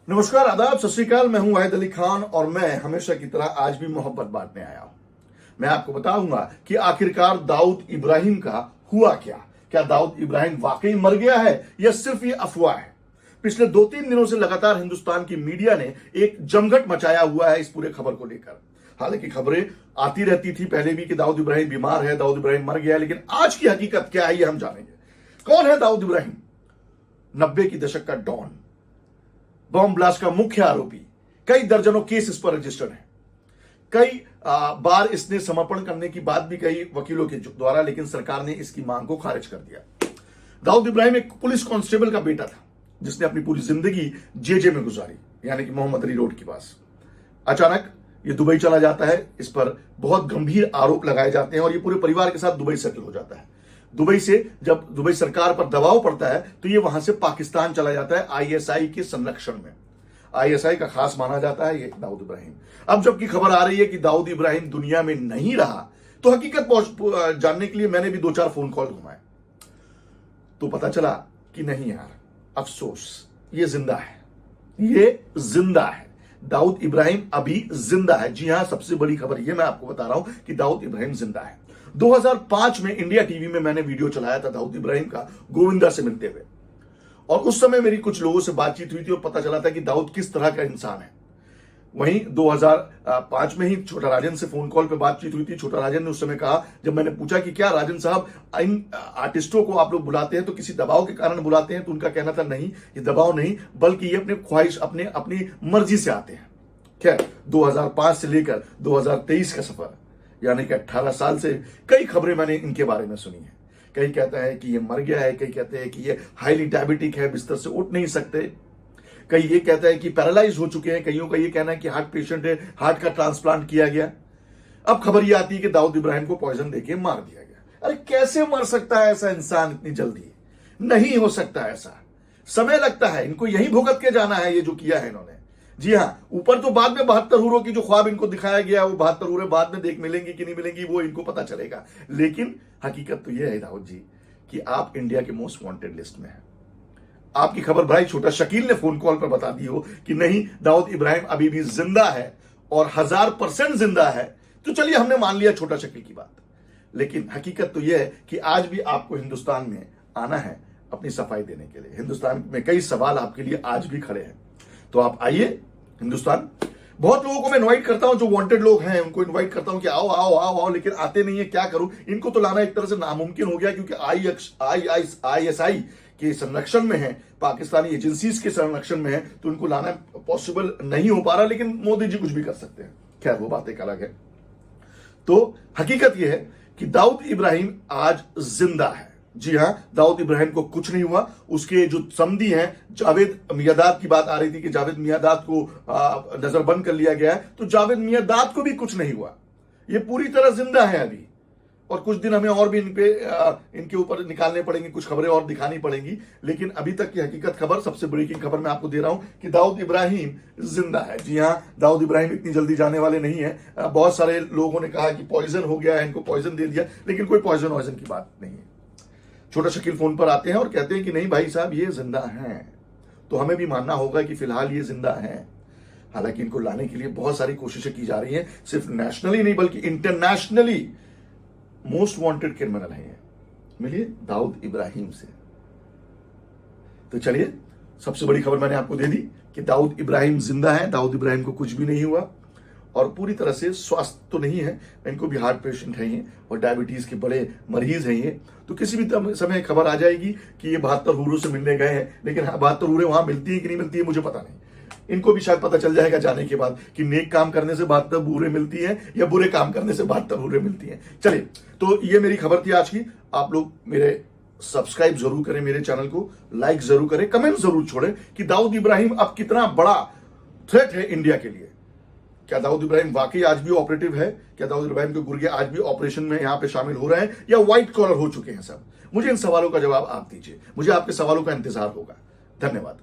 नमस्कार, आदाब, सत श्री अकाल। मैं हूं वाहिद अली खान और मैं हमेशा की तरह आज भी मोहब्बत बांटने आया हूं। मैं आपको बताऊंगा कि आखिरकार दाऊद इब्राहिम का हुआ क्या दाऊद इब्राहिम वाकई मर गया है या सिर्फ ये अफवाह है। पिछले 2-3 दिनों से लगातार हिंदुस्तान की मीडिया ने एक जमघट मचाया हुआ है इस पूरे खबर को लेकर। हालांकि खबरें आती रहती थी पहले भी कि दाऊद इब्राहिम बीमार है, दाऊद इब्राहिम मर गया है, लेकिन आज की हकीकत क्या है ये हम जानेंगे। कौन है दाऊद इब्राहिम? 90 की दशक का डॉन, बॉम्ब ब्लास्ट का मुख्य आरोपी। कई दर्जनों केस इस पर रजिस्टर्ड हैं। कई बार इसने समर्पण करने की बात भी कही वकीलों के द्वारा, लेकिन सरकार ने इसकी मांग को खारिज कर दिया। दाऊद इब्राहिम एक पुलिस कांस्टेबल का बेटा था जिसने अपनी पूरी जिंदगी जेजे में गुजारी, यानी कि मोहम्मद अली रोड के पास। अचानक ये दुबई चला जाता है। इस पर बहुत गंभीर आरोप लगाए जाते हैं और ये पूरे परिवार के साथ दुबई सेटल हो जाता है। दुबई से जब दुबई सरकार पर दबाव पड़ता है तो ये वहां से पाकिस्तान चला जाता है आईएसआई के संरक्षण में। आईएसआई का खास माना जाता है ये दाऊद इब्राहिम। अब जबकि खबर आ रही है कि दाऊद इब्राहिम दुनिया में नहीं रहा, तो हकीकत जानने के लिए मैंने भी 2-4 फोन कॉल घुमाए तो पता चला कि नहीं यार, अफसोस, ये जिंदा है। ये जिंदा है। दाऊद इब्राहिम अभी जिंदा है। जी हां, सबसे बड़ी खबर ये मैं आपको बता रहा हूं कि दाऊद इब्राहिम जिंदा है। 2005 में इंडिया टीवी में मैंने वीडियो चलाया था दाऊद इब्राहिम का गोविंदा से मिलते हुए, और उस समय मेरी कुछ लोगों से बातचीत हुई थी और पता चला था कि दाऊद किस तरह का इंसान है। वहीं 2005 में ही छोटा राजन से फोन कॉल पे बातचीत हुई थी। छोटा राजन ने उस समय कहा, जब मैंने पूछा कि क्या राजन साहब इन आर्टिस्टों को आप लोग बुलाते हैं तो किसी दबाव के कारण बुलाते हैं, तो उनका कहना था नहीं, ये दबाव नहीं, बल्कि ये अपने ख्वाहिश, अपनी मर्जी से आते हैं। खैर, 2005 से लेकर 2023 का सफर, यानी कि 18 साल से कई खबरें मैंने इनके बारे में सुनी है। कई कहते हैं कि ये मर गया है, कई कहते हैं कि ये हाईली डायबिटिक है, बिस्तर से उठ नहीं सकते, कई ये कहते हैं कि पैरालाइज हो चुके हैं, कईयों का ये कहना है कि हार्ट पेशेंट है, हार्ट का ट्रांसप्लांट किया गया। अब खबर ये आती है कि दाऊद इब्राहिम को पॉइजन देके मार दिया गया। अरे कैसे मर सकता है ऐसा इंसान इतनी जल्दी? नहीं हो सकता ऐसा, समय लगता है, इनको यही भुगत के जाना है ये जो किया है इन्होंने। जी हां, ऊपर तो बाद में 72 हूरों की जो ख्वाब इनको दिखाया गया, वो 72 हूरें बाद में देख मिलेंगी कि नहीं मिलेंगी वो इनको पता चलेगा, लेकिन हकीकत तो यह है दाऊद जी कि आप इंडिया के मोस्ट वांटेड लिस्ट में हैं। आपकी खबर भाई छोटा शकील ने फोन कॉल पर बता दी हो कि नहीं, दाऊद इब्राहिम अभी भी जिंदा है और 1000% जिंदा है, तो चलिए हमने मान लिया छोटा शकील की बात, लेकिन हकीकत तो यह है कि आज भी आपको हिंदुस्तान में आना है अपनी सफाई देने के लिए। हिंदुस्तान में कई सवाल आपके लिए आज भी खड़े हैं, तो आप आइए हिंदुस्तान। बहुत लोगों को मैं इनवाइट करता हूं, जो वांटेड लोग हैं उनको इनवाइट करता हूं कि आओ आओ आओ आओ, लेकिन आते नहीं है। क्या करूं, इनको तो लाना एक तरह से नामुमकिन हो गया, क्योंकि आईएसआई के संरक्षण में है, पाकिस्तानी एजेंसीज के संरक्षण में है, तो उनको लाना पॉसिबल नहीं हो पा रहा, लेकिन मोदी जी कुछ भी कर सकते हैं। खैर, वो बात एक अलग है। तो हकीकत यह है कि दाऊद इब्राहिम आज जिंदा है। जी हां, दाऊद इब्राहिम को कुछ नहीं हुआ। उसके जो समधी हैं, जावेद मियादाद की बात आ रही थी कि जावेद मियादाद को नजरबंद कर लिया गया है, तो जावेद मियादाद को भी कुछ नहीं हुआ। ये पूरी तरह जिंदा है अभी, और कुछ दिन हमें और भी इनके ऊपर निकालने पड़ेंगे, कुछ खबरें और दिखानी पड़ेंगी, लेकिन अभी तक की हकीकत खबर, सबसे ब्रेकिंग खबर मैं आपको दे रहा हूं कि दाऊद इब्राहिम जिंदा है। जी हां, दाऊद इब्राहिम इतनी जल्दी जाने वाले नहीं है। बहुत सारे लोगों ने कहा कि पॉइजन हो गया है, इनको पॉइजन दे दिया, लेकिन कोई पॉइजन वॉइजन की बात नहीं है। छोटा शकील फोन पर आते हैं और कहते हैं कि नहीं भाई साहब, ये जिंदा हैं, तो हमें भी मानना होगा कि फिलहाल ये जिंदा हैं। हालांकि इनको लाने के लिए बहुत सारी कोशिशें की जा रही हैं, सिर्फ नेशनली नहीं बल्कि इंटरनेशनली मोस्ट वांटेड क्रिमिनल है ये। मिलिए दाऊद इब्राहिम से। तो चलिए, सबसे बड़ी खबर मैंने आपको दे दी कि दाऊद इब्राहिम जिंदा है, दाऊद इब्राहिम को कुछ भी नहीं हुआ और पूरी तरह से स्वस्थ तो नहीं है। इनको भी हार्ट पेशेंट है ये, और डायबिटीज के बड़े मरीज हैं ये। तो किसी भी समय खबर आ जाएगी कि ये 72 हूरों से मिलने गए हैं, लेकिन 72 हूरें वहां मिलती है कि नहीं मिलती है मुझे पता नहीं। इनको भी शायद पता चल जाएगा जाने के बाद कि नेक काम करने से 72 हूरें मिलती हैं या बुरे काम करने से 72 हूरें मिलती हैं। चलिए, तो ये मेरी खबर थी आज की। आप लोग मेरे सब्सक्राइब जरूर करें, मेरे चैनल को लाइक जरूर करें, कमेंट जरूर छोड़ें कि दाऊद इब्राहिम अब कितना बड़ा थ्रेट है इंडिया के लिए। क्या दाऊद इब्राहिम वाकई आज भी ऑपरेटिव है? क्या दाऊद इब्राहिम के गुर्गे आज भी ऑपरेशन में यहां पे शामिल हो रहे हैं, या व्हाइट कॉलर हो चुके हैं सब? मुझे इन सवालों का जवाब आप दीजिए, मुझे आपके सवालों का इंतजार होगा। धन्यवाद।